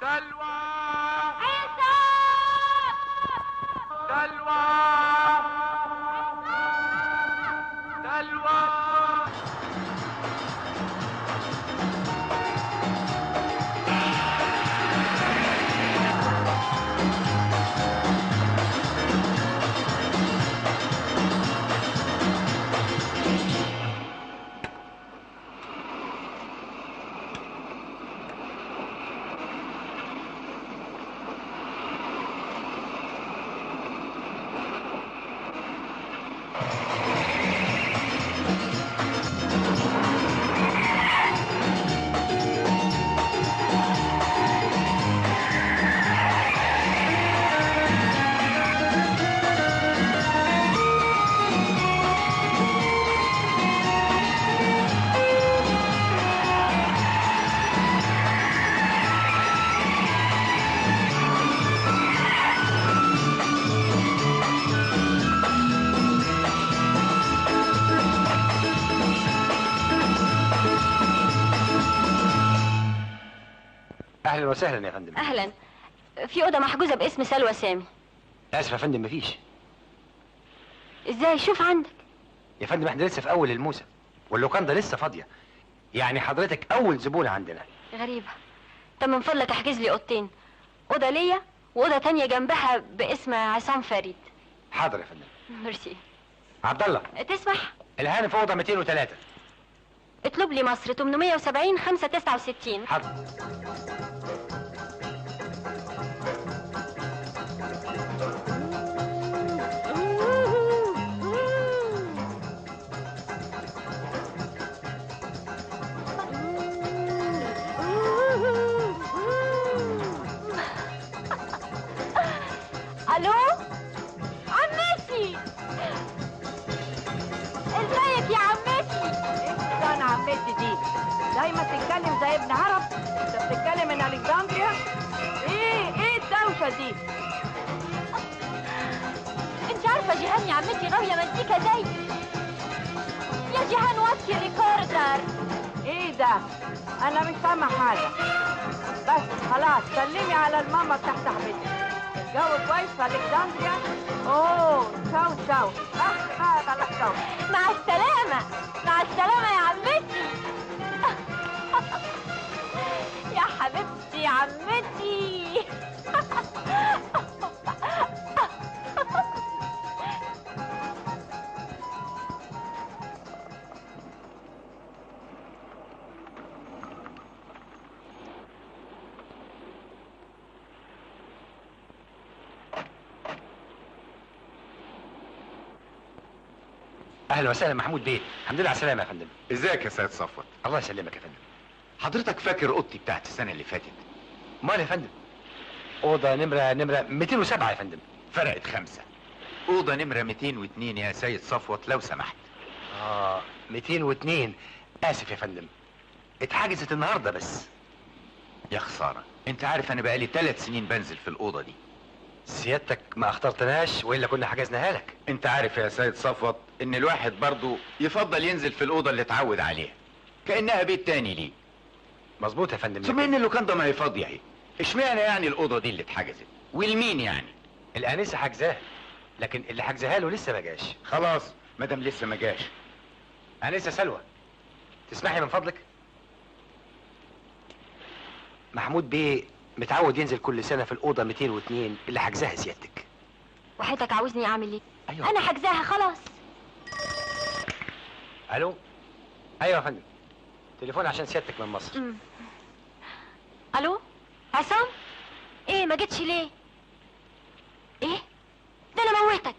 سلوى عيسى سلوى سلوى. اهلا وسهلا يا فندم. اهلا. في اوضه محجوزه باسم سلوى سامي. اسف يا فندم مفيش. ازاي؟ شوف عندك. يا فندم احنا لسه في اول الموسم واللوكاندا لسه فاضيه، يعني حضرتك اول زبونه عندنا. غريبه. طب من فضلك احجز لي اوضتين، اوضه ليا واوضه تانية جنبها باسم عصام فريد. حاضر يا فندم. ميرسي. عبد الله تسمح؟ الهاني في اوضه 203. اطلب لي مصر 870 569. حاضر. الو عمتي، ازيك يا عمتي؟ انا عمتي دي دايما تتكلم زي ابن عرب. انت بتتكلم من الكسندريا؟ ايه الدوشه دي؟ انت عارفه جيهان يا عمتي غاويه مزيكا زي يا جيهان وطي ريكوردر. ايه ده؟ انا مش سامع حاجه. بس خلاص سلمي على الماما بتاعت صاحبتي. الجو كويس في الكسندريا؟ اوه شو هذا الشو. مع السلامه مع السلامه يا عمتي. يا حبيبتي يا عمتي. اهلا وسهلا محمود بيه، الحمد لله على السلامه يا فندم. ازيك يا سيد صفوت؟ الله يسلمك يا فندم. حضرتك فاكر اوضتي بتاعت السنه اللي فاتت؟ امال يا فندم؟ اوضه نمره 207 يا فندم. فرقت 5. اوضه نمره 202 يا سيد صفوت لو سمحت. 202. اسف يا فندم، اتحجزت النهارده بس. يا خساره، انت عارف انا بقالي 3 سنين بنزل في الاوضه دي. سيادتك ما اخترتناش والا كنا حجزناها لك. انت عارف يا سيد صفوت ان الواحد برضو يفضل ينزل في الاوضه اللي اتعود عليها كانها بيت تاني ليه. مظبوط يا فندم. ثم ان اللوكاندا ما هي فاضيه اهي، اشمعنى يعني الاوضه دي اللي اتحجزت؟ والمين يعني؟ الانسه حجزاها، لكن اللي حجزها له لسه ما جاش. خلاص مادام لسه ما جاش. انسه سلوى، تسمحي من فضلك؟ محمود بيه متعود ينزل كل سنه في الاوضه 202 اللي حجزها سيادتك. وحياتك عاوزني اعمل ايه؟ أيوة. انا حجزاها خلاص. الو. ايوه يا فندم، تليفون عشان سيادتك من مصر. الو عصام، ايه ما جيتش ليه؟ ايه ده؟ انا موتك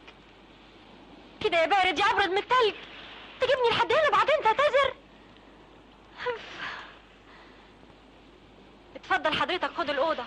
كده يا بارد يا ابرد من التلج. تجيبني لحد هنا بعدين تعتذر؟ اتفضل حضرتك خد الاوضه.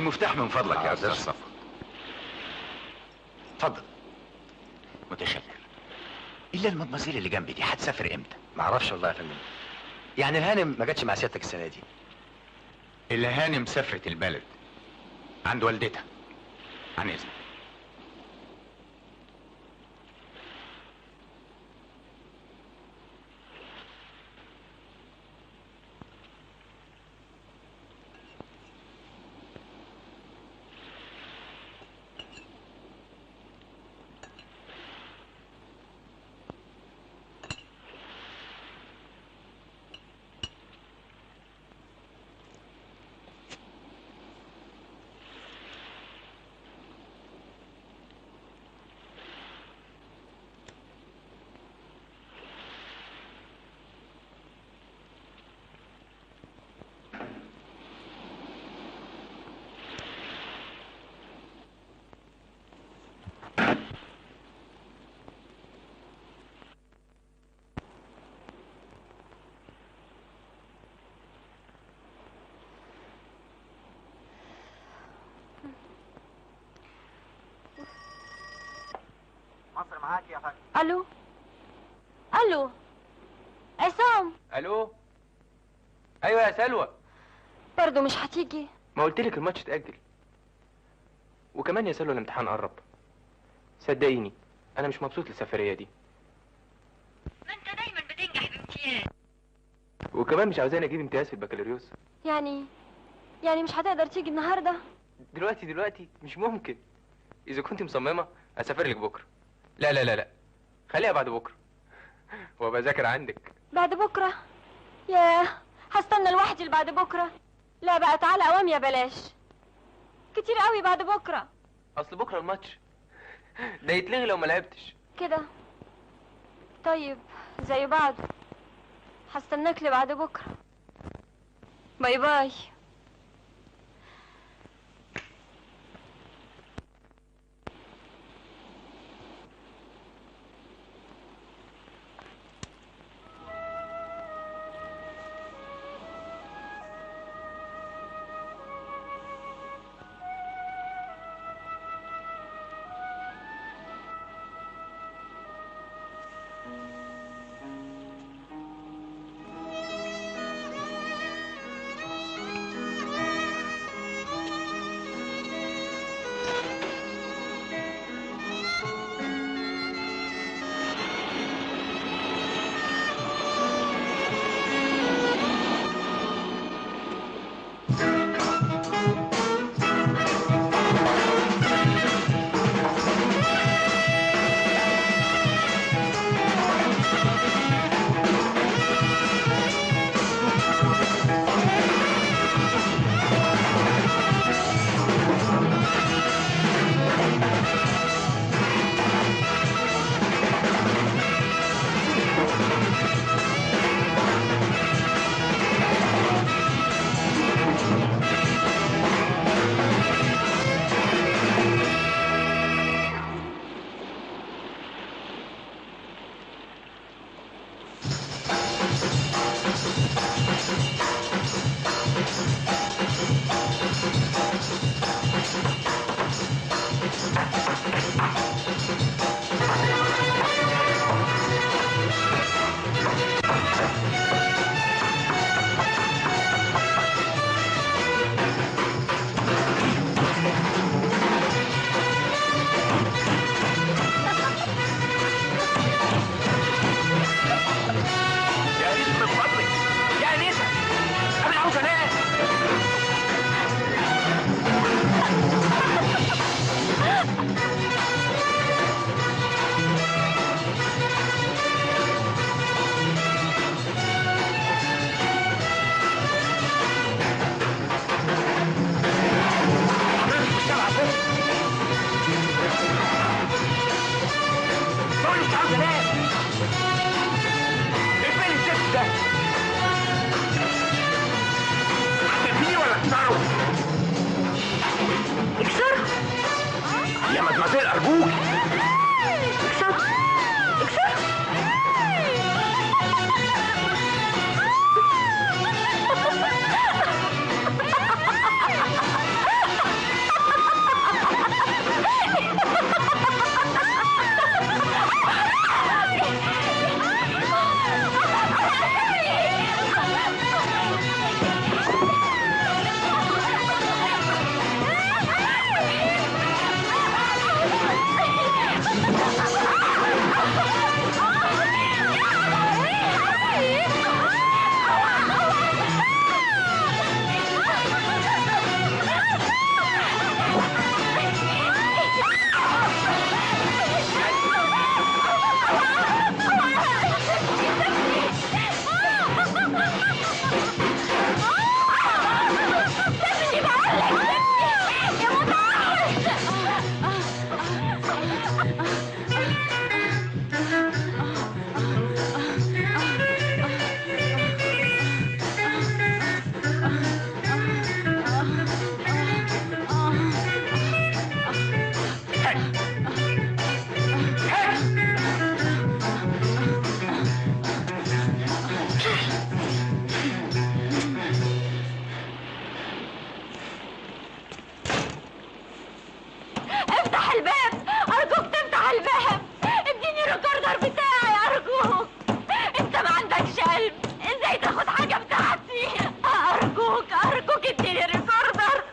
المفتاح من فضلك يا استاذ حاضر. صفوت. اتفضل. متشكر. الا المدمزيل اللي جنبي دي هتسافر امتى؟ معرفش والله يا فندم. يعني الهانم ما جاتش مع سيادتك السنه دي؟ الهانم سافرت البلد عند والدتها. عن اذنك. مصر معاك يا فندم. الو الو عصام، الو. ايوه يا سلوى. برضه مش هتيجي؟ ما قلت لك الماتش اتأجل. وكمان يا سلوى الامتحان قرب. صدقيني انا مش مبسوط للسفرية دي. ما انت دايما بتنجح بامتياز. وكمان مش عاوزاني اجيب امتياز في البكالوريوس. يعني مش هتقدر تيجي النهارده؟ دلوقتي مش ممكن. اذا كنت مصممة اسافر لك بكرة. لا لا لا لا، خليها بعد بكرة وابقى ذاكر عندك. بعد بكره؟ ياه، هستنى لوحدي لبعد بكره؟ لا بقى تعالى اوام يا بلاش، كتير قوي بعد بكره. اصل بكرة الماتش ده يتلغي لو ما لعبتش. كده طيب، زي بعض. هستناك لبعد بكره. باي باي. يا مدمزيل ارجوك. اكسر اكسر. افتح الباب ارجوك، تفتح الباب. اديني الريكوردر بتاعي ارجوك. انت ما عندكش قلب، ازاي تاخد حاجه بتاعتي؟ ارجوك ارجوك اديني الريكوردر.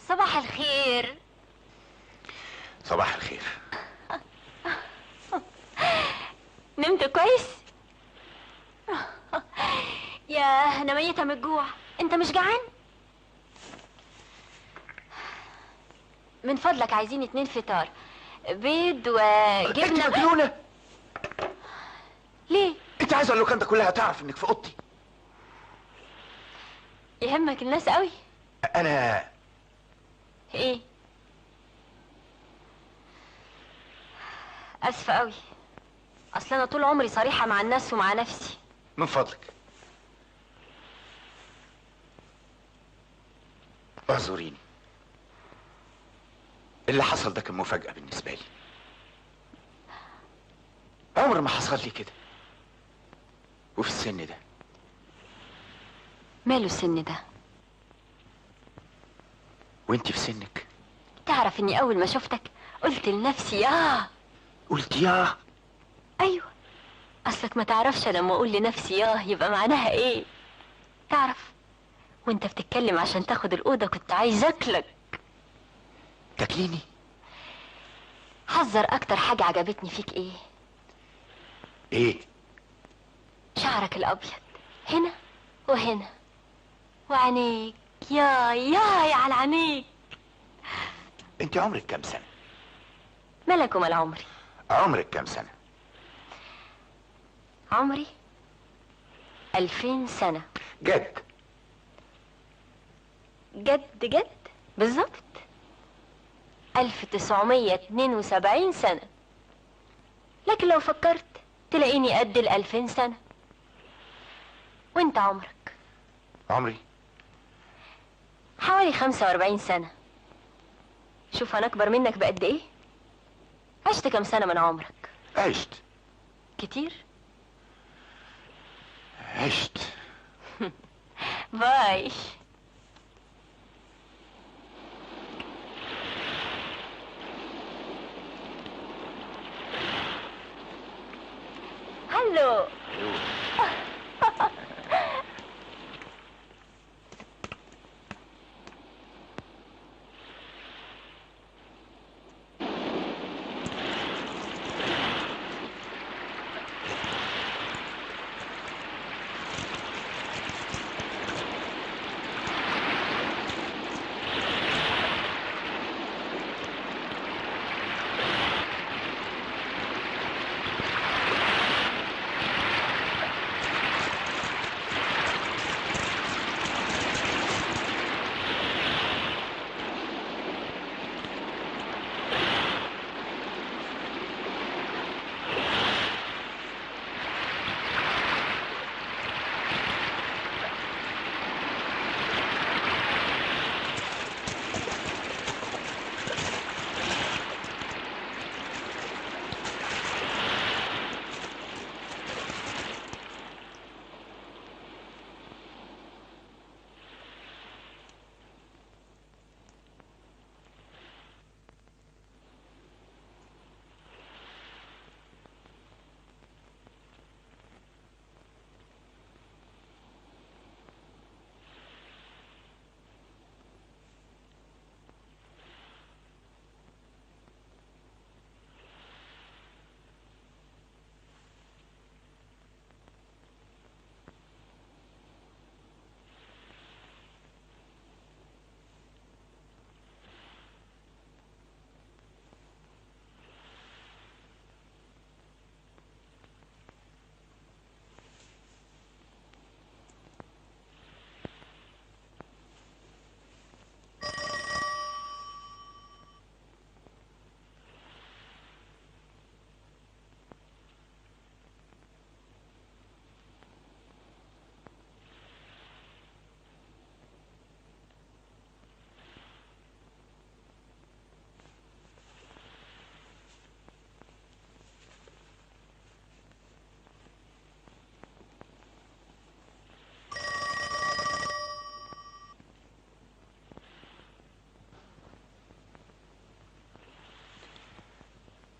صباح الخير. صباح الخير. نمت كويس؟ ياه انا ميتة من الجوع. انت مش جعان؟ من فضلك عايزين 2 فطار، بيض انت وجبنة. مجنونة؟ ليه؟ انت عايزة اللوكاندا كلها تعرف انك في اوضتي؟ يهمك الناس قوي؟ انا ايه؟ اسفة قوي، اصل انا طول عمري صريحة مع الناس ومع نفسي. من فضلك اعذريني، اللي حصل ده كان مفاجأة بالنسبة لي. عمر ما حصل لي كده وفي السن ده. ماله السن ده؟ وانت في سنك تعرف اني اول ما شفتك قلت لنفسي ياه. قلت ياه؟ ايوه، اصلك ما تعرفش لما اقول لنفسي ياه يبقى معناها ايه. تعرف وانت بتتكلم عشان تاخد الاوضه كنت عايز اكلك. تاكليني؟ حذر، اكتر حاجه عجبتني فيك ايه؟ ايه؟ شعرك الابيض هنا وهنا، وعينيك يا على عينيك. انت عمرك كام سنة؟ ملك ومال عمري. عمرك كام سنة؟ عمري 2000 سنة. جد؟ جد بالظبط 1972 سنة. لكن لو فكرت تلاقيني قد 2000 سنة. وانت عمرك؟ عمري حوالي 45 سنة. شوف انا اكبر منك بقد ايه. عشت كم سنة من عمرك؟ عشت كتير. عشت. باي. هلو.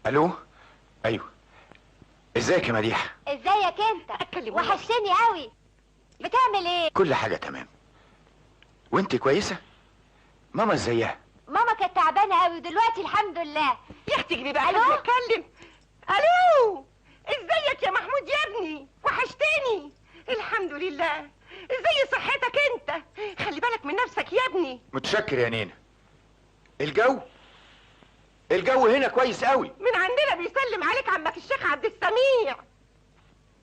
الو. ايوه. ازيك يا مديحة؟ ازيك انت؟ وحشتني قوي. بتعمل ايه؟ كل حاجة تمام. وانت كويسة؟ ماما ازيها؟ ماما كانت تعبانه قوي ودلوقتي الحمد لله. يا اختي اجري بقى ألو؟ نتكلم. الو، ازيك يا محمود يا ابني؟ وحشتني. الحمد لله. ازاي صحتك انت؟ خلي بالك من نفسك يا ابني. متشكر يا نينا. الجو هنا كويس قوي. من عندنا بيسلم عليك عمك الشيخ عبد السميع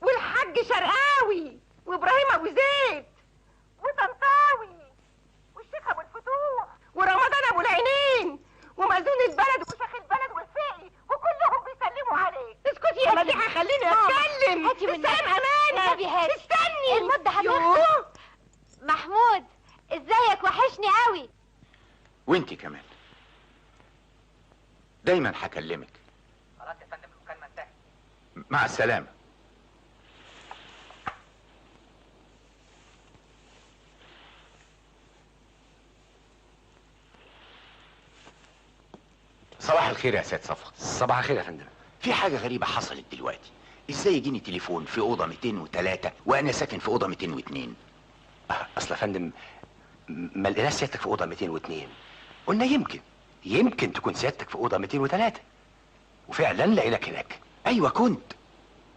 والحاج شرقاوي وابراهيم ابو زيد وطنطاوي والشيخ ابو الفتوح ورمضان ابو العينين ومأذون البلد وشيخ البلد والفقي وكلهم بيسلموا عليك. اسكت يا مديحة خليني اتكلم. هاتي من استلم امانة. النبي هاتي. استني. المدة هتخلص. يوه. محمود ازيك؟ وحشني قوي. وانتي كمان دايما هكلمك. خلاص يا فندم المكالمه انتهت. مع السلامة. صباح الخير يا سيد صفوت. صباح الخير يا فندم. في حاجة غريبة حصلت دلوقتي. ازاي يجيني تليفون في أوضة 203 وأنا ساكن في أوضة 202؟ اصل يا فندم ما لقيناش سيادتك في اوضه 202. قلنا يمكن تكون سيادتك في اوضه 203 وفعلا لقيناك هناك. أيوة كنت.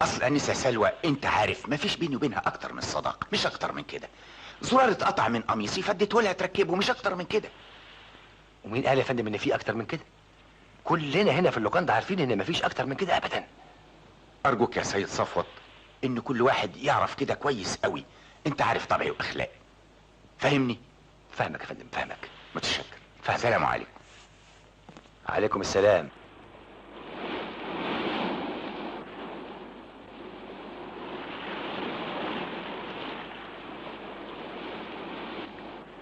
أصل أنسة سلوى أنت عارف مفيش بيني وبينها أكتر من الصداقة، مش أكتر من كده. زرار اتقطع من قميصي فديته لها تركبه، مش أكتر من كده. ومين قال يا فندم ان في اكتر من كده؟ كلنا هنا في اللوكاندا عارفين ان مفيش اكتر من كده ابدا. أرجوك يا سيد صفوت إن كل واحد يعرف كده كويس قوي. أنت عارف طبعي وأخلاقي، فاهمني؟ فاهمك يا فندم، فاهمك. متشكر. فاهمك. سلام عليكم. عليكم السلام.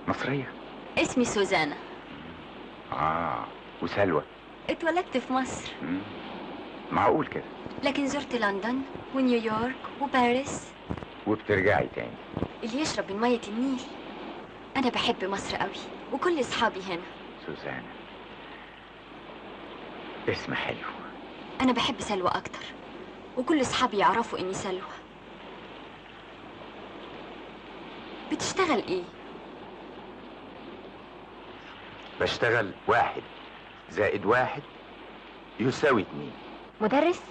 مصرية؟ اسمي سوزانا. وسلوى؟ اتولدت في مصر، معقول كده؟ لكن زرت لندن ونيويورك وباريس. وبترجعي تاني؟ اللي يشرب من مية النيل. أنا بحب مصر قوي وكل أصحابي هنا. سوزانا اسم حلو. أنا بحب سلوى أكتر وكل أصحابي يعرفوا إني سلوى. بتشتغل إيه؟ بشتغل 1 زائد 1 يساوي 2. مدرس؟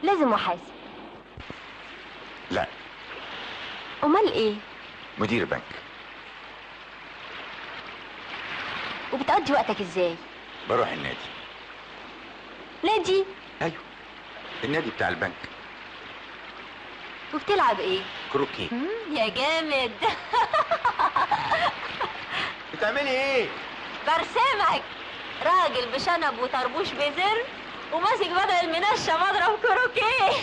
لازم محاسب. لا، أمال إيه؟ مدير بنك. وبتقضي وقتك إزاي؟ بروح النادي. نادي؟ ايوه، النادي بتاع البنك. وبتلعب إيه؟ كروكي. يا جامد. بتعملي ايه؟ برسمك راجل بشنب وطربوش بزر وماسك بدل المنشة مضرب كروكيه.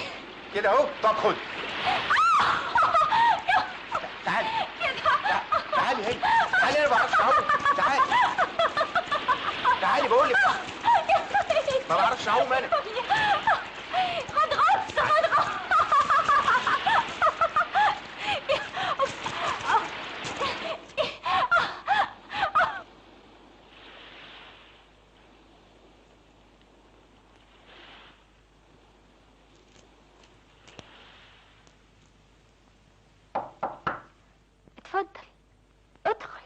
كده اهو. طب خد. تعالي تعالي هي. تعالي، انا ما بعرفش اعوم. تعالي تعالي بقول لك ما بعرفش اعوم انا. خد غطس خد غطس. اتفضل ادخل.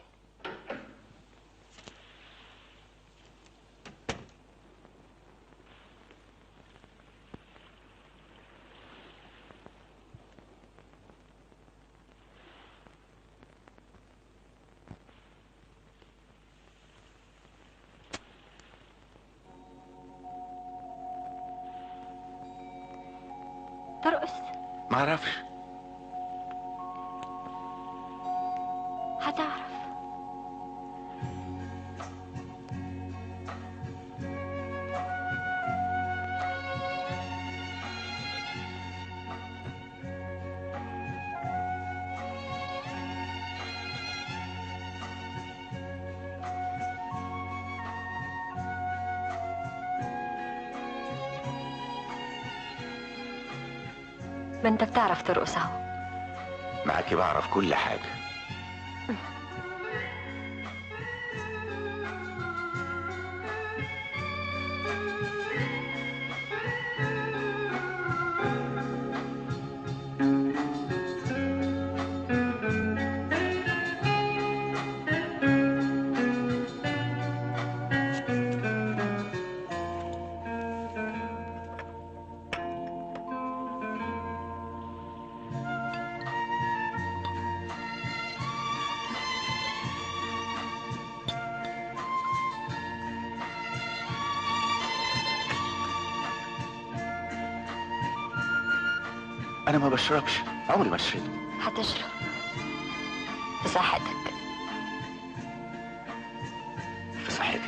ترقص؟ ما اعرفش. هتعرف. ما انت بتعرف ترقص اهو. معاكي بعرف كل حاجة. انا ما بشربش. عمري ما شربت. هتشرب في صحتك. في صحتك.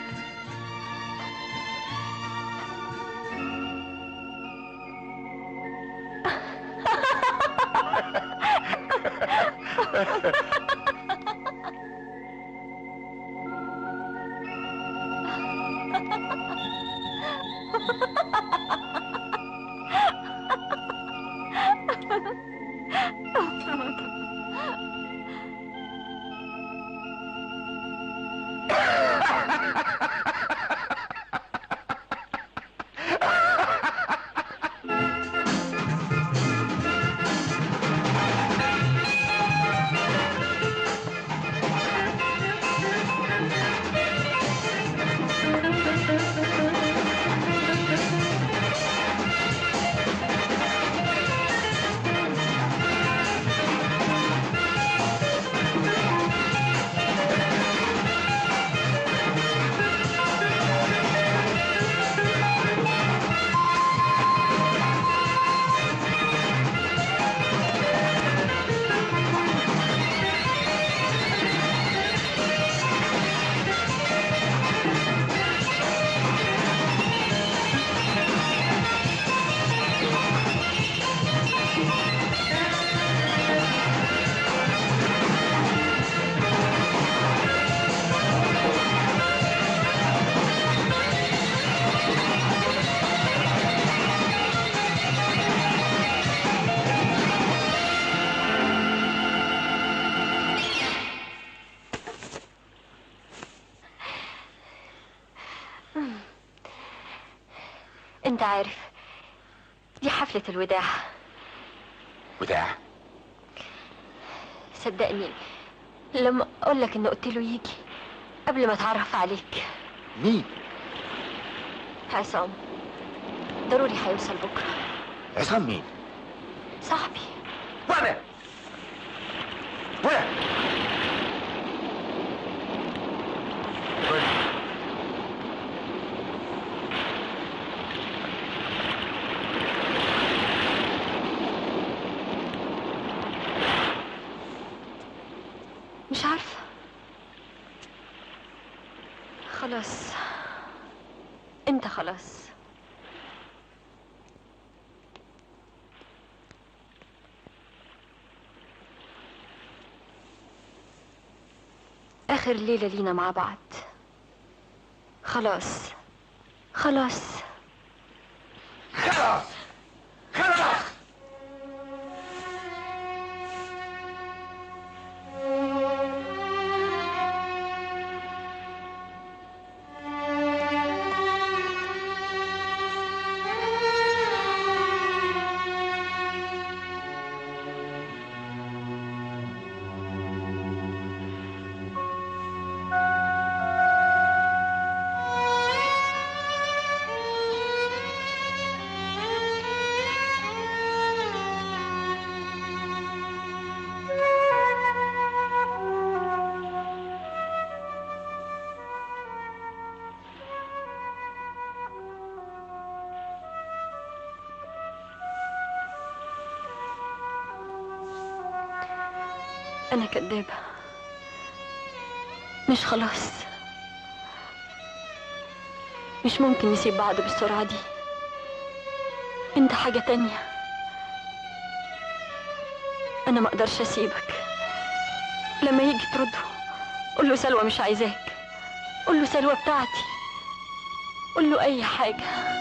انت عارف دي حفلة الوداع. وداع؟ صدقني لما اقول لك ان قلت له يجي قبل ما اتعرف عليك. مين؟ عصام ضروري هيوصل بكره. عصام مين؟ صاحبي. وانا مش عارفة. خلاص انت خلاص. اخر ليلة لينا مع بعض. خلاص خلاص خلاص خلاص. أنا كدابة. مش خلاص. مش ممكن نسيب بعض بالسرعة دي. أنت حاجة تانية. أنا ما أقدرش أسيبك. لما يجي ترده قول له سلوى مش عايزاك. قول له سلوى بتاعتي. قول له أي حاجة.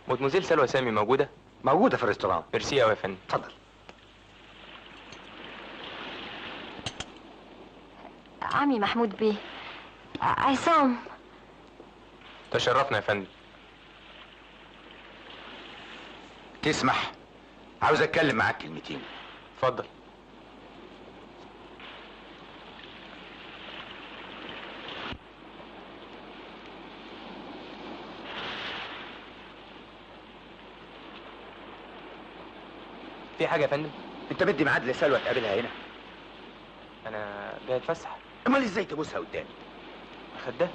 مدموزيل سلوى سامي موجودة؟ موجودة في الريستوران. ميرسي أوي يا فندم. اتفضل. عمي محمود بيه. عصام. تشرفنا يا فندم. تسمح؟ عاوز اتكلم معاك كلمتين. اتفضل. في حاجة يا فندم؟ انت مدي ميعاد لسلوى تقابلها هنا؟ انا جاي اتفسح. امال ازاي تبوسها قدامي؟ خدها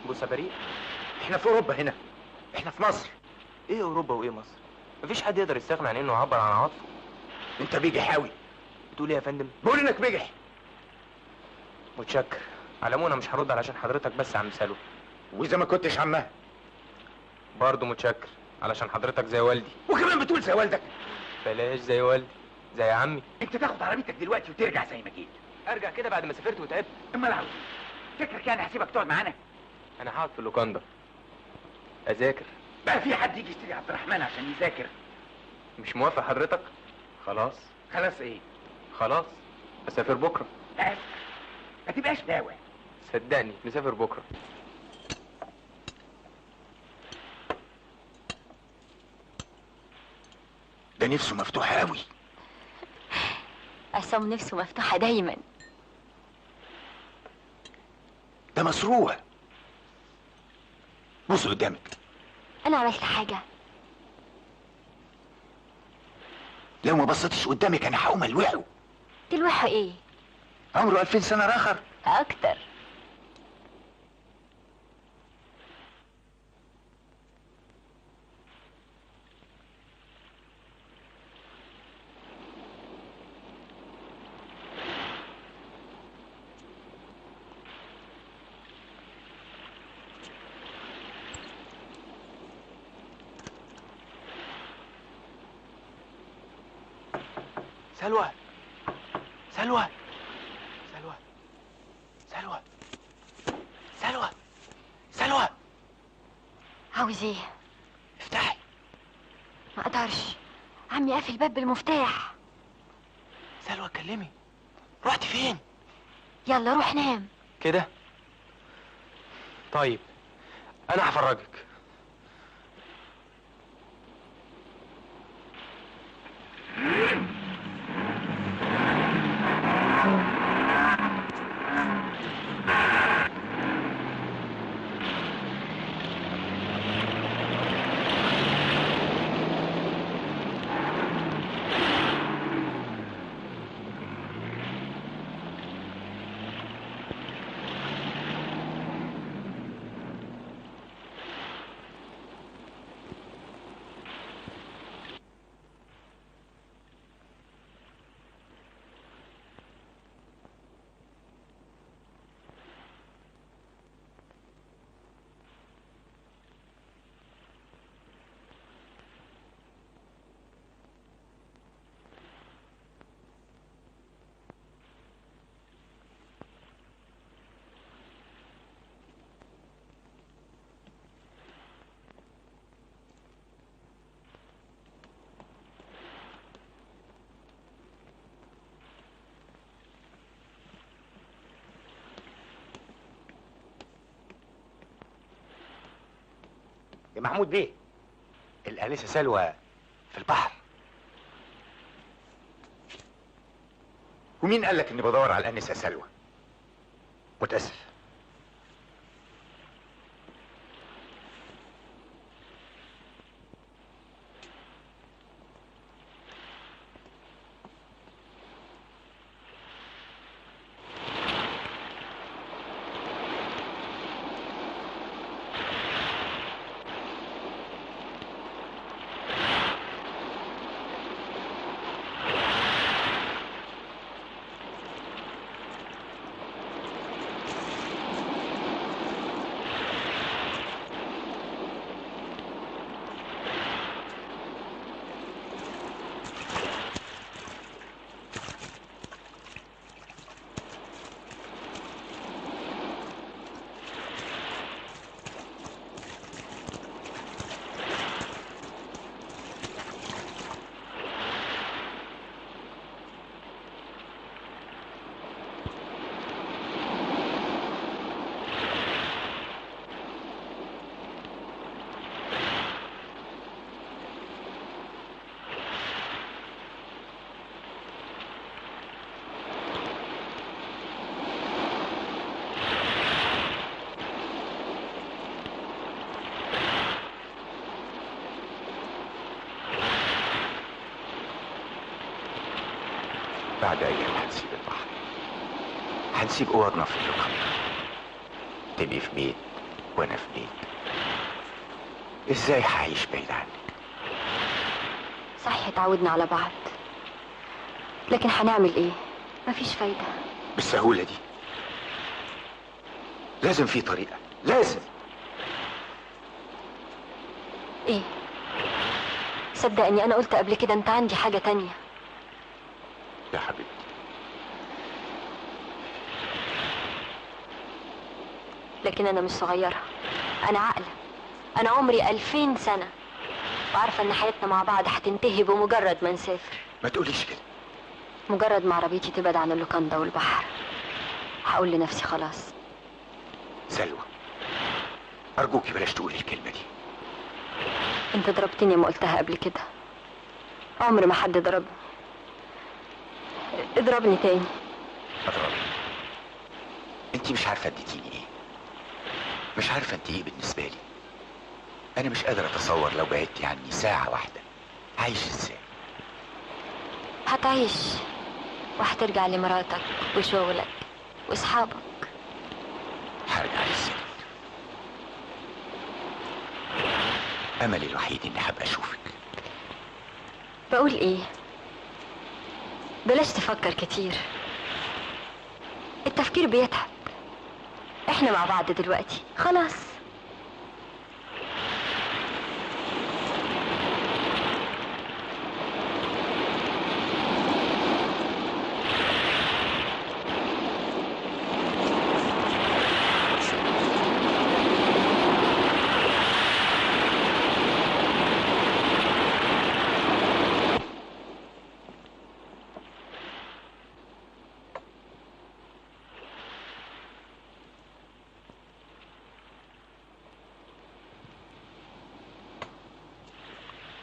بوسه بريء. احنا في اوروبا هنا، احنا في مصر. ايه اوروبا وايه مصر؟ مفيش حد يقدر يستغنى عن انه يعبر عن عواطفه. انت بيجح قوي. بتقول ايه يا فندم؟ بقول انك بيجح. متشكر. على العموم انا مش هرد علشان حضرتك بس يا عم سلوى. واذا ما كنتش عمها؟ برضه متشكر علشان حضرتك زي والدي. وكمان بتقول زي والدك؟ بلاش زي والدي، زي عمي. انت تاخد عربيتك دلوقتي وترجع زي ما جيت. ارجع كده بعد ما سافرت وتعبت؟ امال عاوز فكرك يعني هسيبك تقعد معانا؟ انا هقعد في اللوكاندا اذاكر. بقى في حد يجي يشتري عبد الرحمن عشان يذاكر؟ مش موافق حضرتك؟ خلاص. خلاص ايه؟ خلاص اسافر بكره. لا ما تبقاش ناوي. صدقني نسافر بكره. ده نفسه مفتوحه قوي. عصام نفسه مفتوحة دايما. ده مسروع. بص قدامك. انا عملت حاجة؟ لو ما بصيتش قدامك انا هقوم الوحه. تلوحوا ايه؟ عمره 2000 سنه اخر. اكتر. سلوى سلوى سلوى سلوى سلوى سلوى. عاوز ايه؟ افتحي. ما اقدرش، عمي قافل الباب بالمفتاح. سلوى اتكلمي. رحتي فين؟ يلا روح نام. كده؟ طيب انا هفرجك. يا محمود بيه، الآنسة سلوى في البحر. ومين قال لك اني بدور على الانسه سلوى؟ متأسف. بعد ايام هنسيب البحر، هنسيب اوضنا في اللوكاندا، تبقي في بيت وانا في بيت. ازاي هعيش بعيد عنك؟ صحيح اتعودنا على بعض، لكن هنعمل ايه؟ مفيش فايدة. بالسهولة دي؟ لازم في طريقة، لازم. ايه؟ صدقني انا قلت قبل كده انت عندي حاجة تانية. يا حبيبتي لكن انا مش صغيرة، انا عاقلة، انا عمري 2000 سنة، وعارفة ان حياتنا مع بعض هتنتهي بمجرد ما نسافر. ما تقوليش كده. مجرد ما عربيتي تبعد عن اللوكاندا والبحر هقول لنفسي خلاص. سلوى ارجوكي بلاش تقولي الكلمة دي. انت ضربتني ما قلتها قبل كده، عمر ما حد ضربني. اضربني تاني. اضربي؟ انت مش عارفة اديتيني ايه، مش عارفة انت ايه بالنسبة لي. انا مش قادر اتصور لو بعدتي عني ساعة واحدة عايش ازاي. هتعيش وهترجع لمراتك وشغلك واصحابك. هرجع للسجن. املي الوحيد اني هبقى اشوفك. بقول ايه؟ بلاش تفكر كتير، التفكير بيتعب. احنا مع بعض دلوقتي خلاص.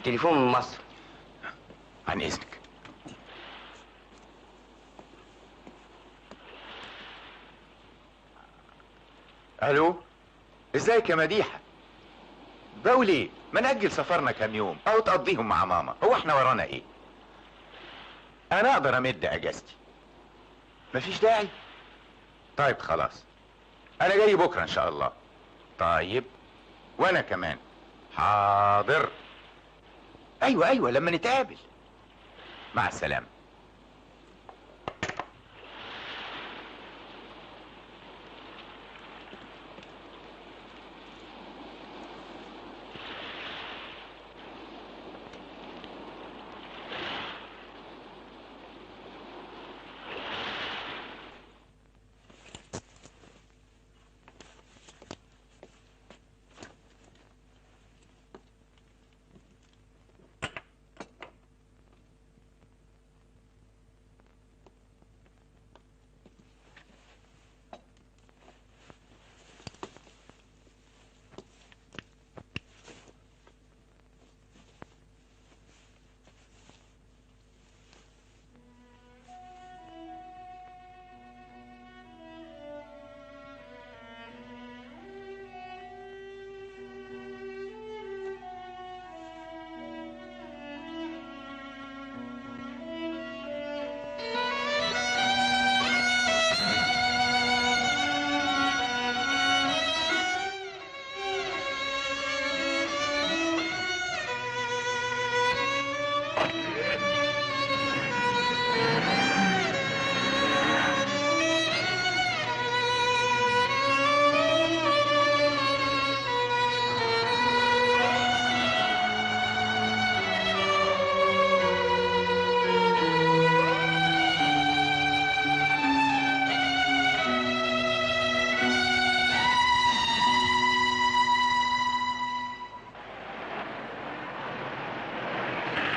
تليفون من مصر. عن اذنك. الو، ازيك يا مديحة؟ بقول ايه، ما نأجل سفرنا كام يوم او تقضيهم مع ماما، هو احنا ورانا ايه؟ انا اقدر امد اجازتي، مفيش داعي. طيب خلاص، انا جاي بكرة ان شاء الله. طيب وانا كمان. حاضر. ايوه لما نتقابل. مع السلامة.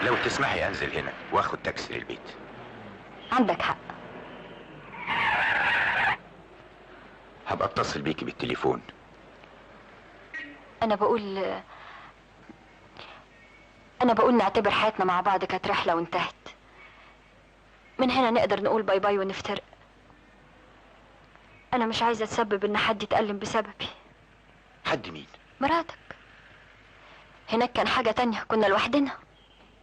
لو تسمحي انزل هنا واخد تاكسي للبيت. عندك حق. هبقى اتصل بيكي بالتليفون. انا بقول نعتبر حياتنا مع بعض كانت رحلة وانتهت. من هنا نقدر نقول باي باي ونفترق. انا مش عايزة اتسبب ان حد يتألم بسببي. حد مين؟ مراتك. هناك كان حاجة تانية، كنا لوحدنا.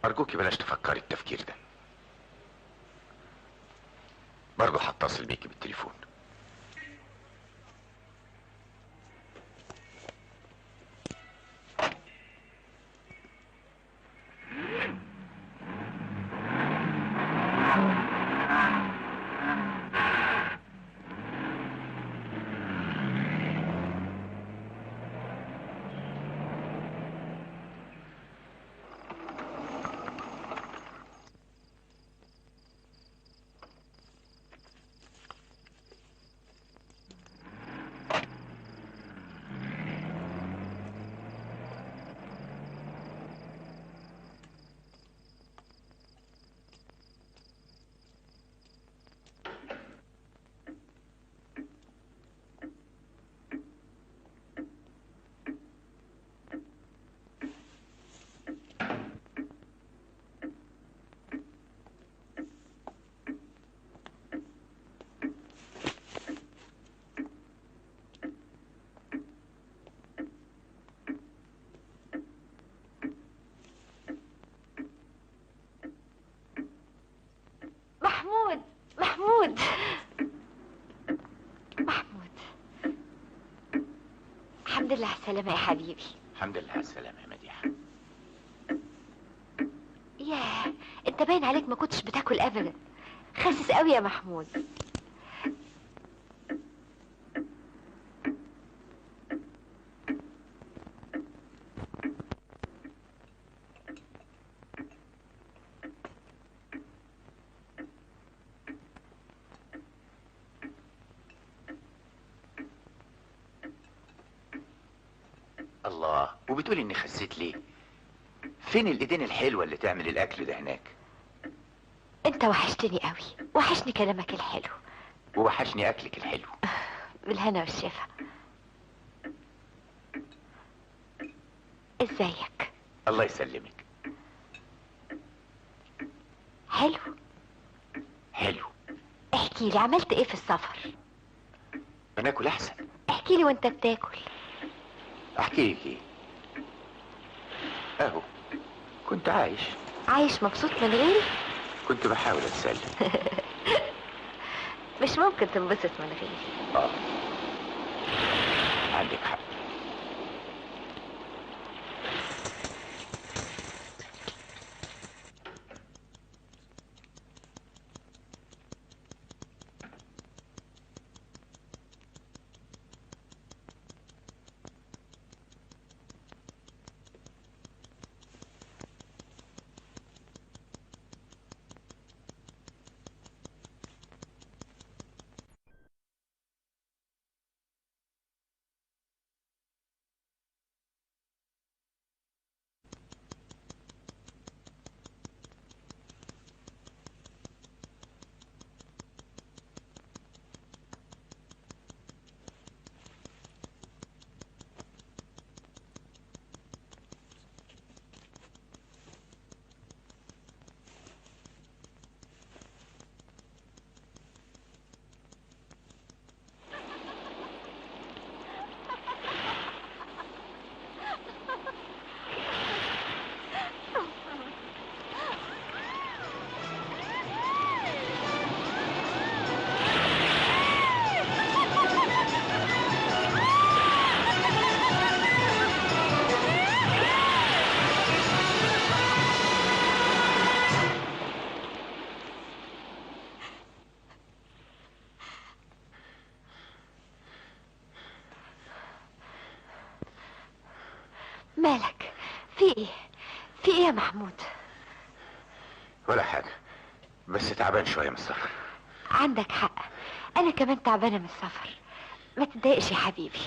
ارجوكي بلاش تفكري التفكير ده. برضه هتصل بيكي بالتليفون. محمود محمود محمود، الحمد لله على السلامة يا حبيبي. الحمد لله على السلامة يا مديحة. ياه، انت باين عليك ما كنتش بتاكل ابدا، خاسس قوي يا محمود. الله، وبتقولي اني خسيت ليه؟ فين الايدين الحلوة اللي تعمل الاكل ده هناك؟ انت وحشتني قوي، وحشني كلامك الحلو، ووحشني اكلك الحلو. بالهنا والشفا. ازيك؟ الله يسلمك. حلو. حلو. احكي لي عملت ايه في السفر؟ بناكل احسن. احكي لي وانت بتاكل. احكي لك ايه؟ اهو كنت عايش. عايش مبسوط من غيري؟ كنت بحاول اتسلى. مش ممكن تنبسط من غيري. اه، عندك حق. مالك؟ في ايه؟ في ايه يا محمود؟ ولا حاجة، بس تعبان شوية من السفر. عندك حق، انا كمان تعبانة من السفر. ما تضايقش يا حبيبي،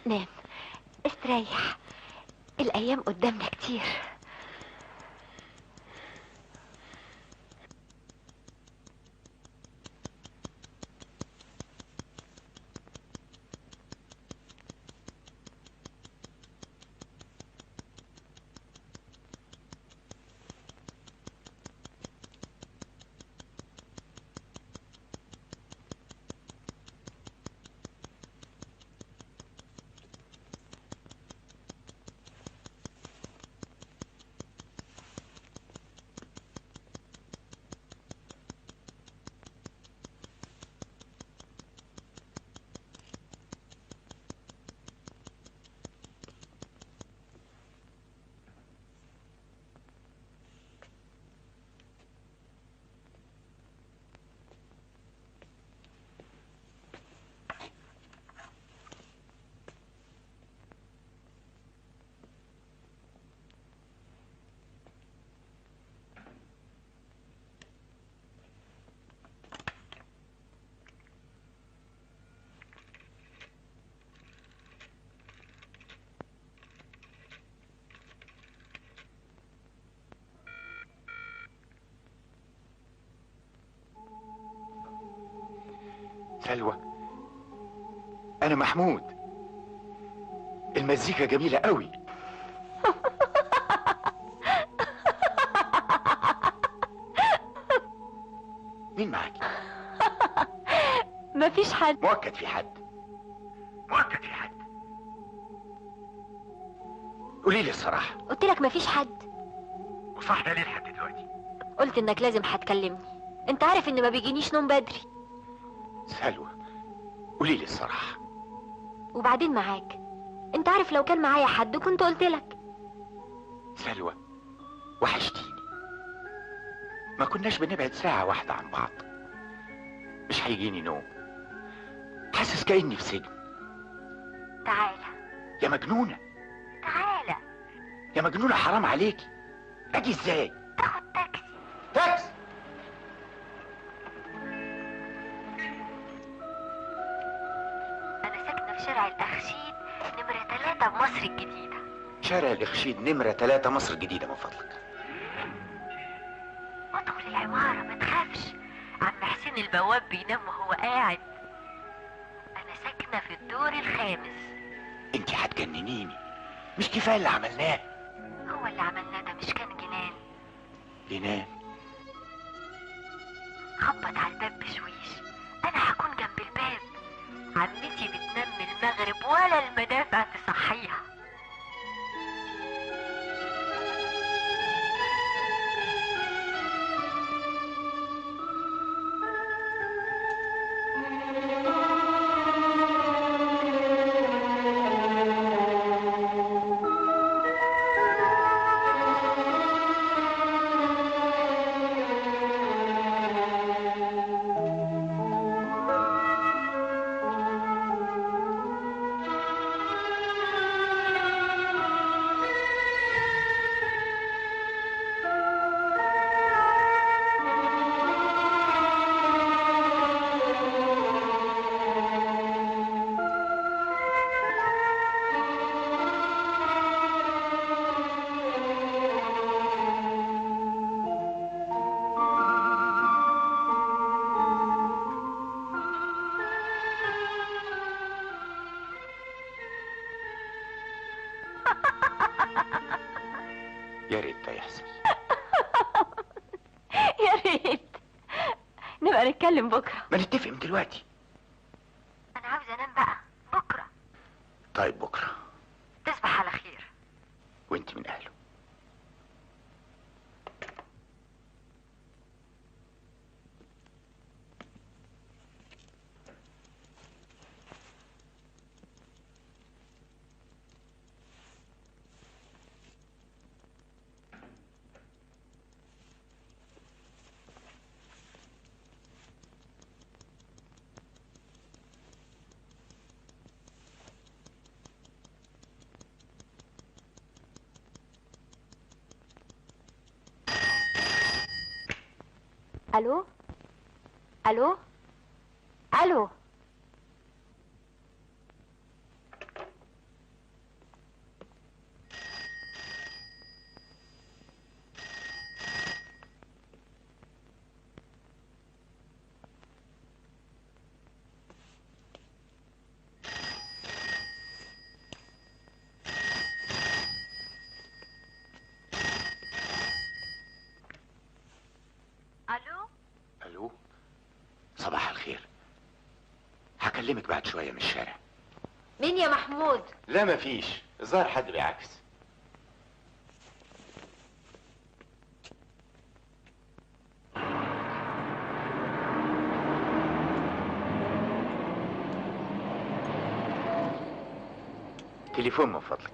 نام استريح، الايام قدامنا كتير. سلوى، انا محمود. المزيكا جميلة قوي. مين معاكي؟ مفيش حد. مؤكد في حد، مؤكد في حد. قولي لي الصراحة. قلت لك مفيش حد. وصاحنا ليه لحد دلوقتي؟ قلت انك لازم هتكلمني. انت عارف ان ما بيجينيش نوم بدري. سلوى، قولي لي الصراحة. وبعدين معاك. انت عارف لو كان معايا حد كنت قلت لك. سلوى، وحشتيني. ما كناش بنبعد ساعة واحدة عن بعض. مش هيجيني نوم، حاسس كأني في سجن. تعالى. يا مجنونة، تعالى. يا مجنونة، حرام عليكي. اجي ازاي؟ تاخد تاكسي. تاكسي؟ انا ساكنه في شارع الاخشيد نمره 3 بمصر الجديده. شارع الاخشيد نمرة 3 مصر الجديدة من فضلك. ادخل العماره ما تخافش. عم حسين البواب بينام وهو قاعد. انا ساكنه في الدور الخامس. انتي هتجننيني. مش كفاية اللي عملناه؟ هو اللي عملناه ده مش كان جنان؟ جنان؟ خبط على الباب بشويش. انا هكون جنب الباب. عمتي بتنام من المغرب ولا المدافع تصحيها. يا ريت ده يحصل. يا ريت. نبقى نتكلم بكره. ما نتفق من دلوقتي. انا عاوزه انام بقى. بكره. طيب بكرة. تصبح على خير. وانت من اهله. الو. الو. الو. الو. الو، صباح الخير. هكلمك بعد شوية من الشارع. مين يا محمود؟ لا مفيش، الظاهر حد بيعكس. تليفون من فضلك.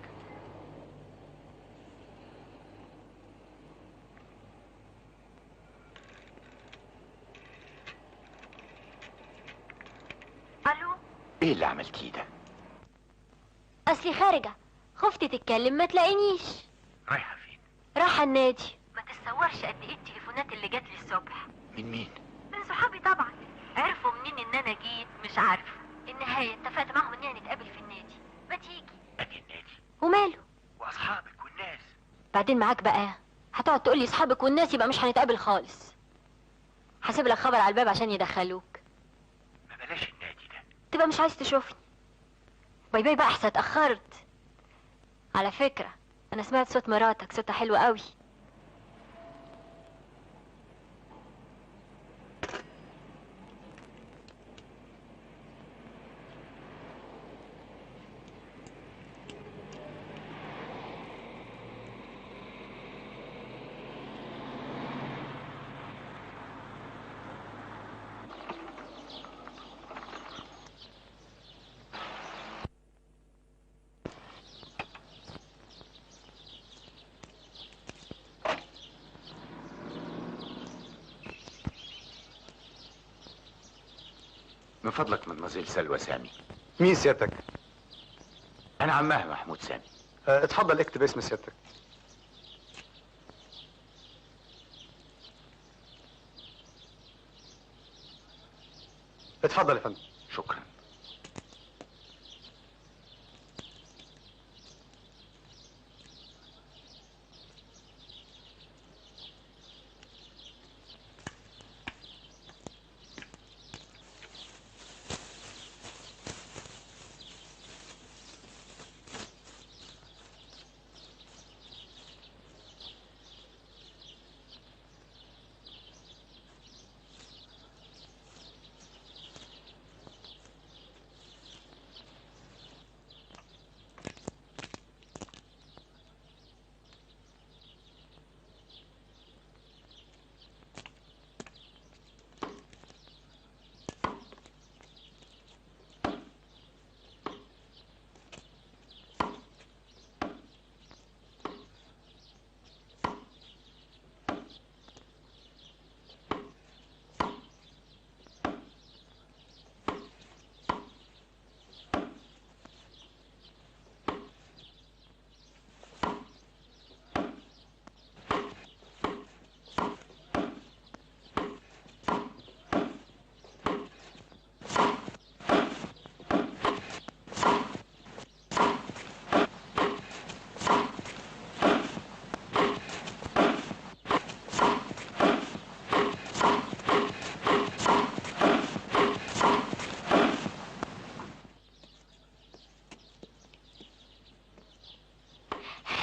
الو. ايه اللي عملتيه ده؟ اصلي خارجه. خفت تتكلم ما تلاقينيش. رايحة فين؟ رايحه النادي. ما تتصورش قد ايه التليفونات اللي جات لي الصبح. من مين؟ من صحابي طبعا. عرفوا منين ان انا جيت مش عارفه. النهايه اتفقت معاهم اننا نتقابل في النادي. ما تيجي. أدي النادي وماله. واصحابك والناس. بعدين معاك بقى. هتقعد تقول لي اصحابك والناس يبقى مش هنتقابل خالص. هسيب لك خبر على الباب عشان يدخلوك. ما بلاش النادي. تبقى مش عايز تشوفني. باي باي بقى احسن اتأخرت. على فكرة انا سمعت صوت مراتك، صوتها حلو قوي. من فضلك مدمزيل سلوى سامي. مين سيادتك؟ انا عمها محمود سامي. اتفضل اكتب اسم سيادتك. اتفضل يا فندم. شكرا.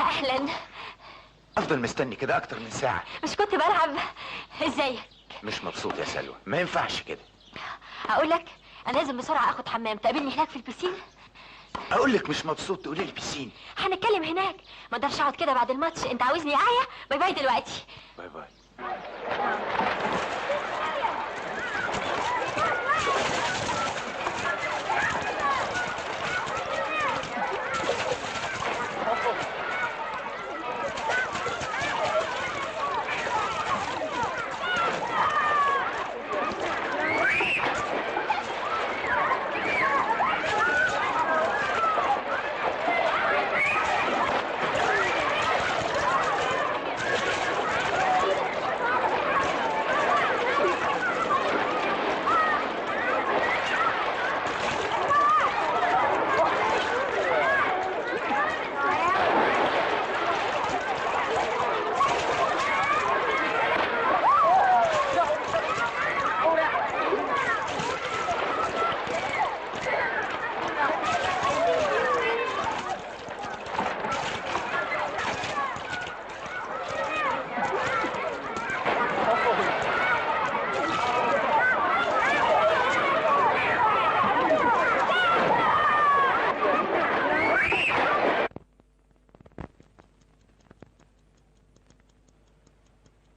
اهلا. افضل مستني كده اكتر من ساعة. مش كنت بلعب؟ ازيك؟ مش مبسوط يا سلوى، ما ينفعش كده. اقول لك انا لازم بسرعه اخد حمام، تقابلني هناك في البسين. اقول لك مش مبسوط تقولي لي بيسين. هنتكلم هناك، ما اقدرش اقعد كده بعد الماتش. انت عاوزني اعيا؟ باي باي دلوقتي. باي باي.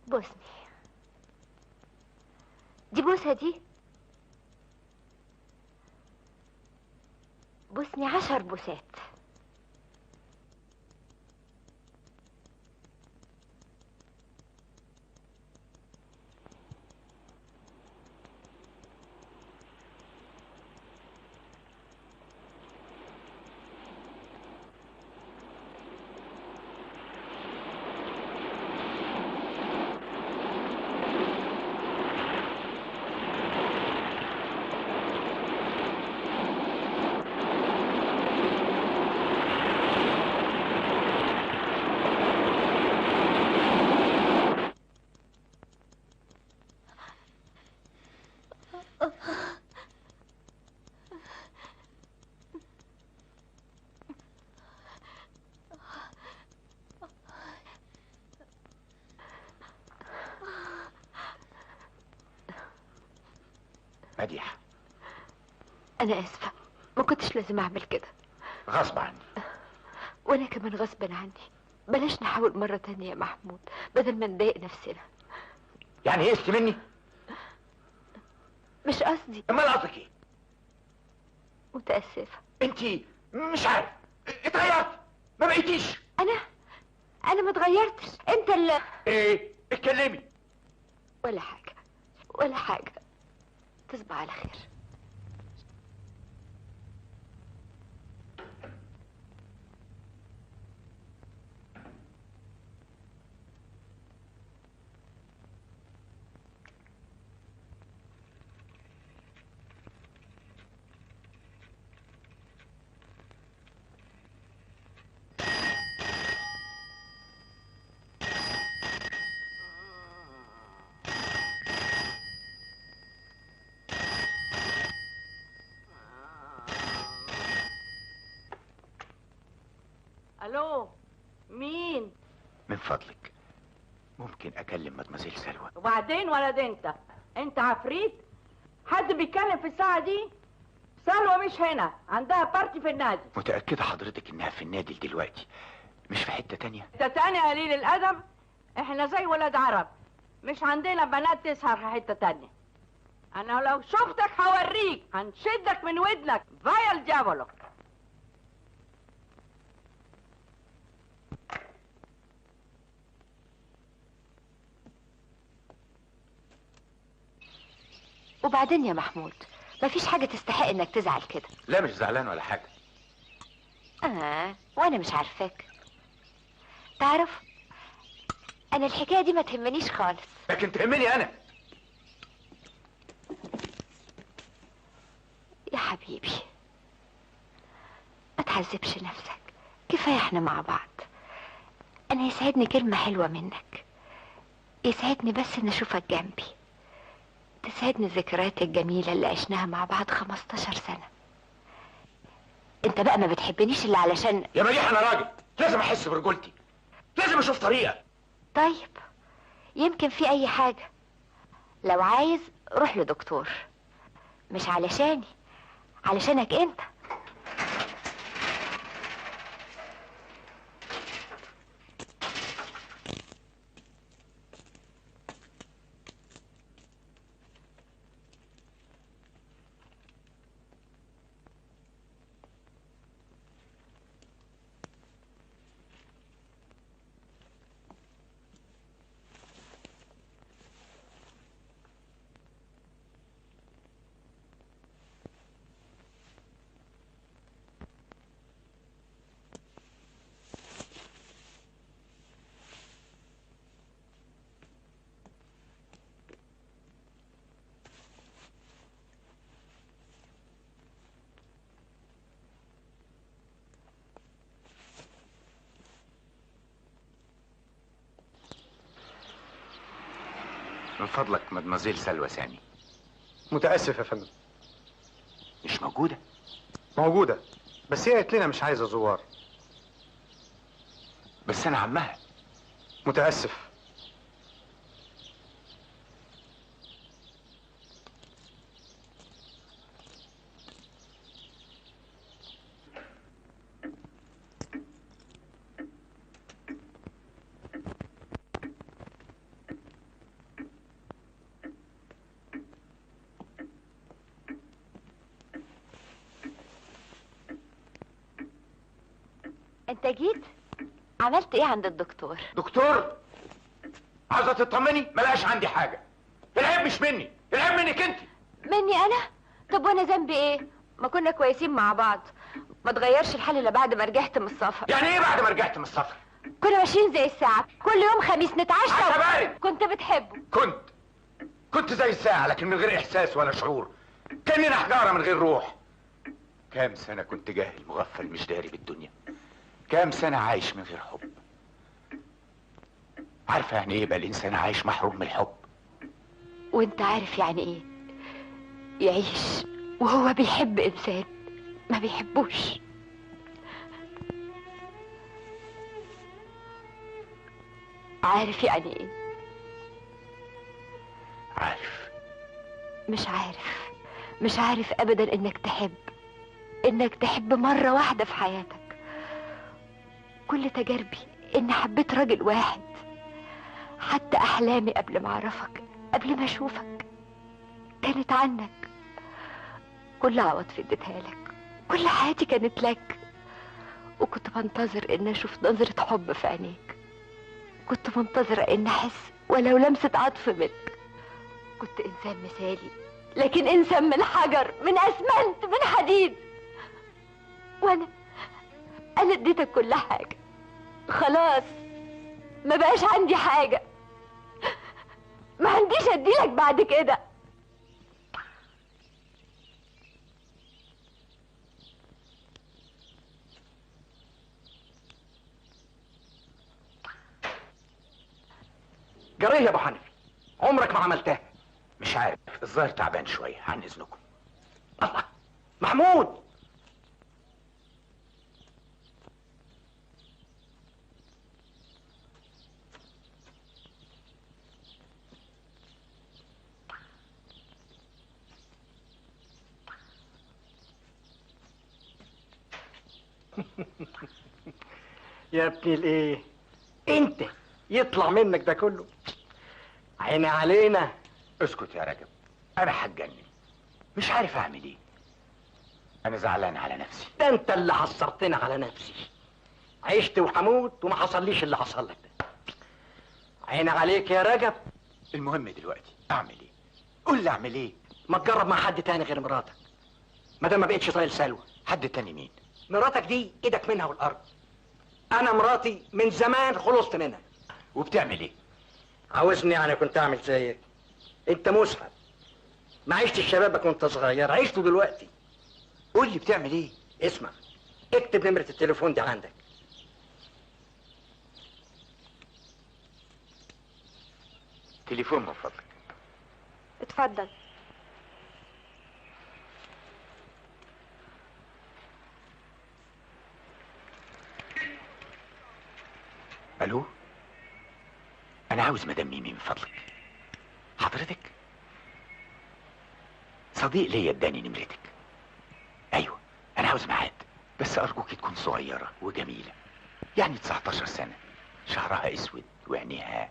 بوسني. دي بوسة دي؟ بوسني 10 بوسات. مديحة. انا اسفة، ما كنتش لازم اعمل كده. غصب عني. وانا كمان غصب عني. بلاش نحاول مرة تانية يا محمود بدل ما نضايق نفسنا. يعني يئست مني؟ مش قصدي. امال قصدك ايه؟ متأسفة. انتي مش عارف اتغيرت، ما بقيتيش. انا ما اتغيرتش، انت اللي... ايه؟ اتكلمي. ولا حاجة ولا حاجة. تصبح على خير. الو، مين؟ من فضلك ممكن اكلم مدمزيل سلوى؟ وبعدين ولد انت عفريت؟ حد بيتكلم في الساعة دي؟ سلوى مش هنا، عندها بارتي في النادي. متأكدة حضرتك انها في النادي دلوقتي، مش في حتة تانية؟ انت تاني قليل الادب؟ احنا زي ولاد عرب، مش عندنا بنات تسهر في حتة تانية. انا لو شفتك هوريك، هنشدك من ودنك فايا الجبلو. وبعدين يا محمود مفيش حاجة تستحق انك تزعل كده. لا مش زعلان ولا حاجة. وانا مش عارفاك. تعرف انا الحكاية دي ما تهمنيش خالص. لكن تهمني انا. يا حبيبي ما تعذبش نفسك، كفاية احنا مع بعض. انا يسعدني كلمة حلوة منك، يسعدني بس ان اشوفك جنبي، تسعدني الذكريات الجميلة اللي عشناها مع بعض 15 سنة. انت بقى ما بتحبنيش الا علشان... يا مديحة انا راجل، لازم احس برجولتي، لازم اشوف طريقة. طيب يمكن في اي حاجة. لو عايز روح لدكتور، مش علشاني، علشانك انت. من فضلك مدمزيل سلوى سامي. متأسف يا فندم. مش موجودة؟ موجودة، بس هي قالت لنا مش عايزة زوار. بس انا عمها. متأسف. انت جيت عملت ايه عند الدكتور؟ دكتور؟ عاوزة تطمني؟ ملقاش عندي حاجة. العيب مش مني، العيب منك انت. مني انا؟ طب وانا ذنبي ايه؟ ما كنا كويسين مع بعض، ما تغيرش الحال الا بعد ما رجعت من السفر. يعني ايه بعد ما رجعت من السفر؟ كنا ماشيين زي الساعة، كل يوم خميس نتعشى. عشا بارد. كنت بتحبه. كنت زي الساعة لكن من غير احساس ولا شعور، كأننا حجارة من غير روح. كام سنة كنت جاهل مغفل مش داري بالدنيا، كام سنة عايش من غير حب. عارفة يعني ايه يبقى الانسان عايش محروم من الحب؟ وانت عارف يعني ايه يعيش وهو بيحب انسان ما بيحبوش؟ عارف يعني ايه؟ عارف. مش عارف. مش عارف ابدا انك تحب مرة واحدة في حياتك. كل تجاربي اني حبيت راجل واحد. حتى احلامي قبل ما اعرفك، قبل ما اشوفك، كانت عنك. كل عواطفي اديتها لك، كل حياتي كانت لك. وكنت بنتظر ان اشوف نظرة حب في عينيك. كنت منتظرة ان احس ولو لمسة عطف منك. كنت انسان مثالي، لكن انسان من حجر، من اسمنت، من حديد. وانا اديتك كل حاجة. خلاص ما بقاش عندي حاجة. ما عنديش اديلك بعد كده. جريه يا ابو حنفي، عمرك ما عملتها. مش عارف، الظاهر تعبان شويه، عن اذنكم. الله، محمود. يا ابني الايه، انت يطلع منك ده كله؟ عيني علينا. اسكت يا رجب، انا هتجنن، مش عارف اعمل ايه. انا زعلان على نفسي. ده انت اللي حصرتنا على نفسي. عشت وحموت وما حصليش اللي حصل لك ده. عيني عليك يا رجب. المهم دلوقتي اعمل ايه؟ قول لي اعمل ايه؟ ما تجرب مع حد تاني غير مراتك، ما دام ما بقتش طايل سلوى. حد تاني مين؟ مراتك دي ايدك منها والارض. انا مراتي من زمان خلصت منها. وبتعمل ايه؟ عاوزني يعني كنت اعمل زيك؟ انت مسعد، ما عشتش شبابك وانت صغير، عشته دلوقتي. قول لي بتعمل ايه؟ اسمع، اكتب نمرة التليفون دي عندك. تليفون من فضلك. اتفضل. الو، انا عاوز مدام ميمي من فضلك. حضرتك؟ صديق ليا اداني نمرتك. ايوه، انا عاوز ميعاد، بس ارجوك تكون صغيره وجميله، يعني 19 سنه، شعرها اسود وعينيها.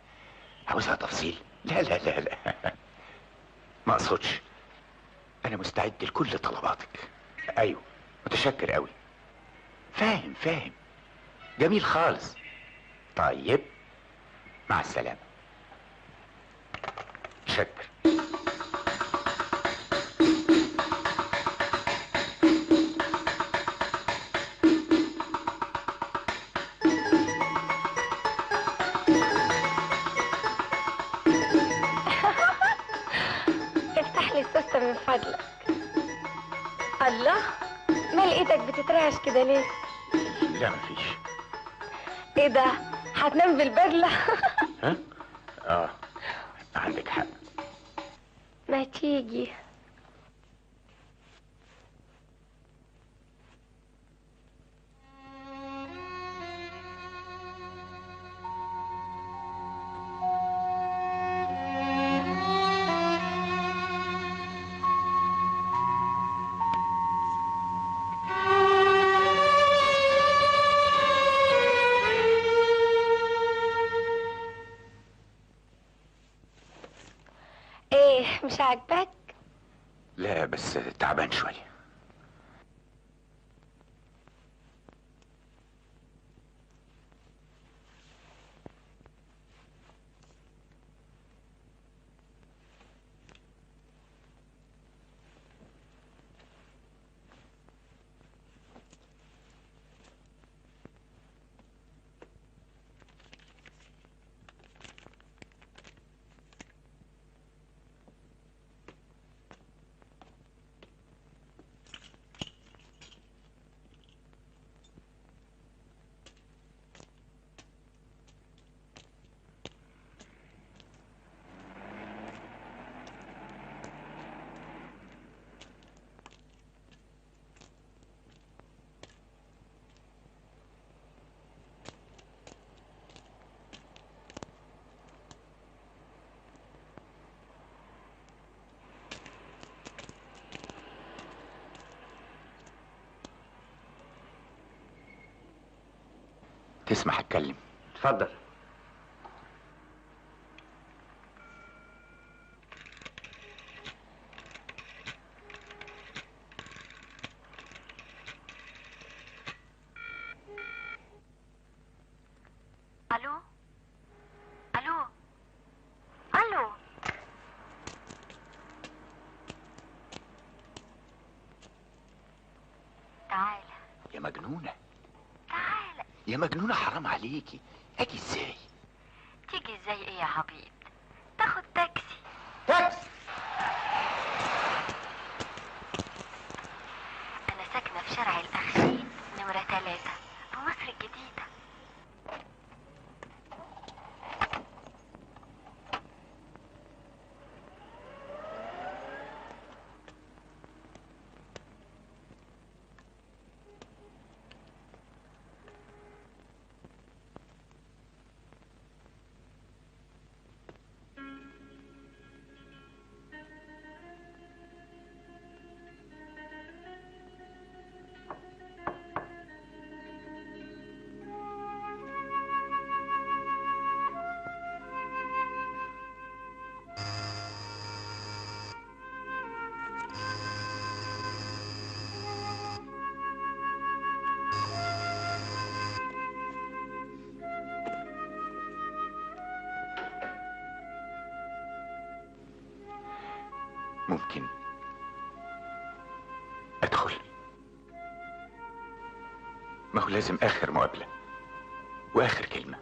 عاوزها تفصيل؟ لا لا لا لا ما اقصدش، انا مستعد لكل طلباتك. ايوه متشكر قوي. فاهم جميل خالص. طيب مع السلامه. شكر. افتح لي السوستة من فضلك. الله، مال ايدك بتترعش كده ليه؟ لا مفيش. ايه ده، هتنام بالبدلة؟ ها؟ اه عندك حق. ما تيجي. ايه، مش عاجبك؟ لا بس تعبان شويه. تسمح اتكلم؟ اتفضل. الو الو الو. تعال يا مجنونة، تعال. يا مجنونة، حرام عليكي. اجي ازاي؟ تيجي ازاي ايه يا عبيط؟ تاخد تاكسي. تاكسي؟ انا ساكنه في شارع الاخشين نمره 3 في مصر الجديده. ممكن ادخل؟ ما هو لازم اخر مقابلة واخر كلمة.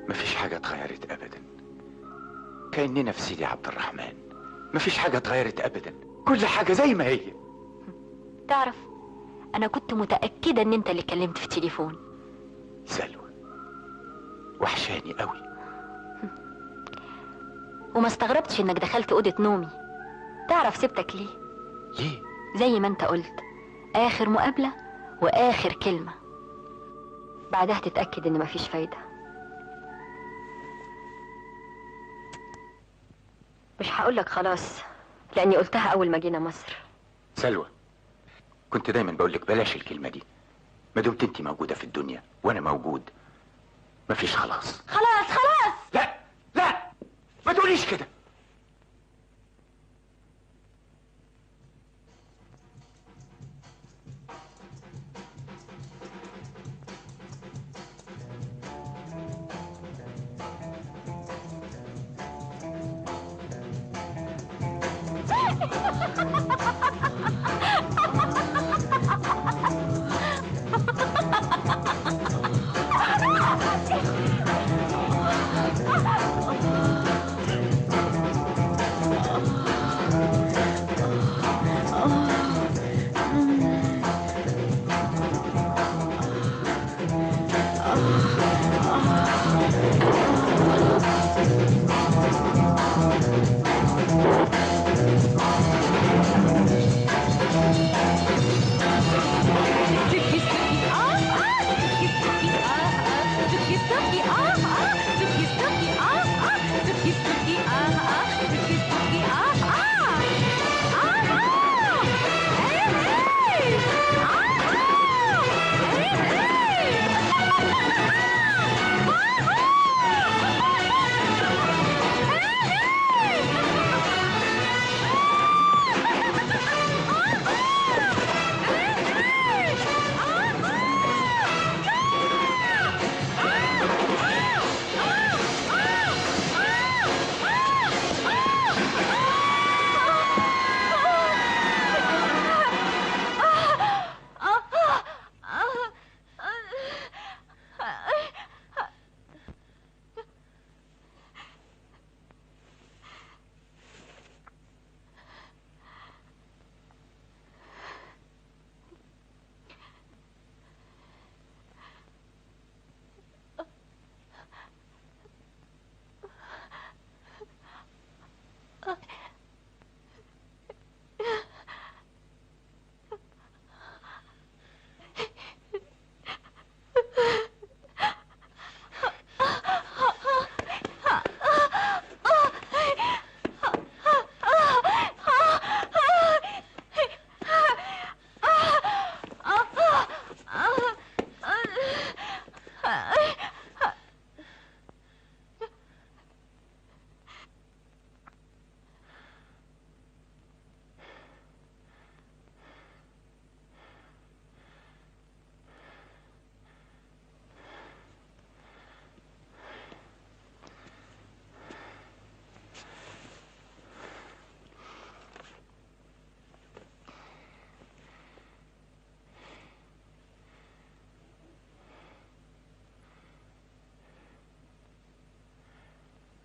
مفيش حاجة اتغيرت ابدا، كأننا في سيدي عبد الرحمن. مفيش حاجة اتغيرت ابدا، كل حاجة زي ما هي. تعرف انا كنت متاكده ان انت اللي كلمت في التليفون. سلوى وحشاني قوي. وما استغربتش انك دخلت اوضه نومي. تعرف سبتك ليه؟ ليه؟ زي ما انت قلت، اخر مقابله واخر كلمه، بعدها تتاكد ان مفيش فايده. مش هقولك خلاص لاني قلتها اول ما جينا مصر. سلوى، كنت دايما بقولك بلاش الكلمة دي. ما دمت انت موجودة في الدنيا وانا موجود، مفيش خلاص. خلاص. لا لا، ما تقوليش كده.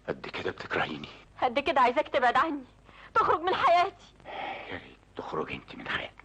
قد كده بتكرهيني؟ قد كده عايزاك تبعد عني، تخرج من حياتي. يا ريت تخرجي انت من حياتنا.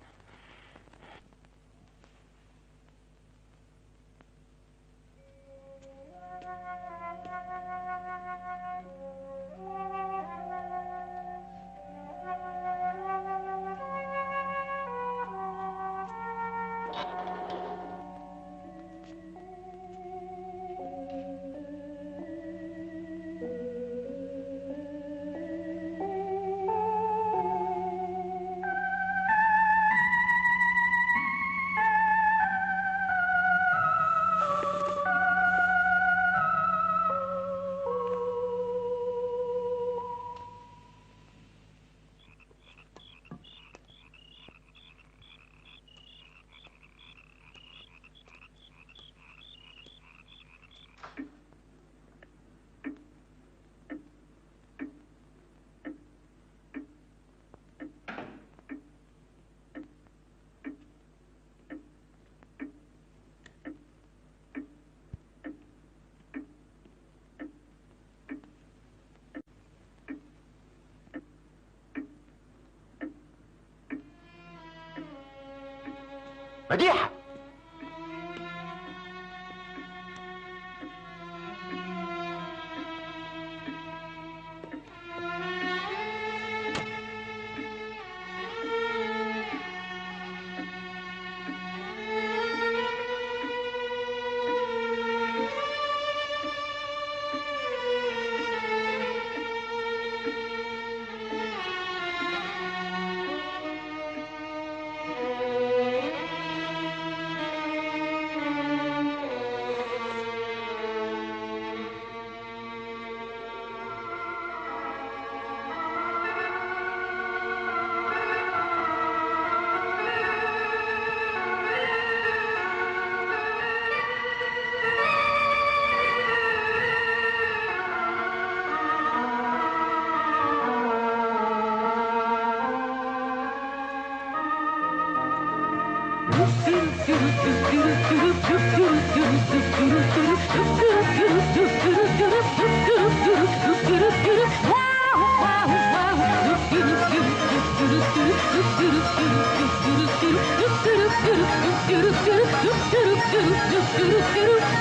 مديحة،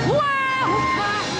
Wow!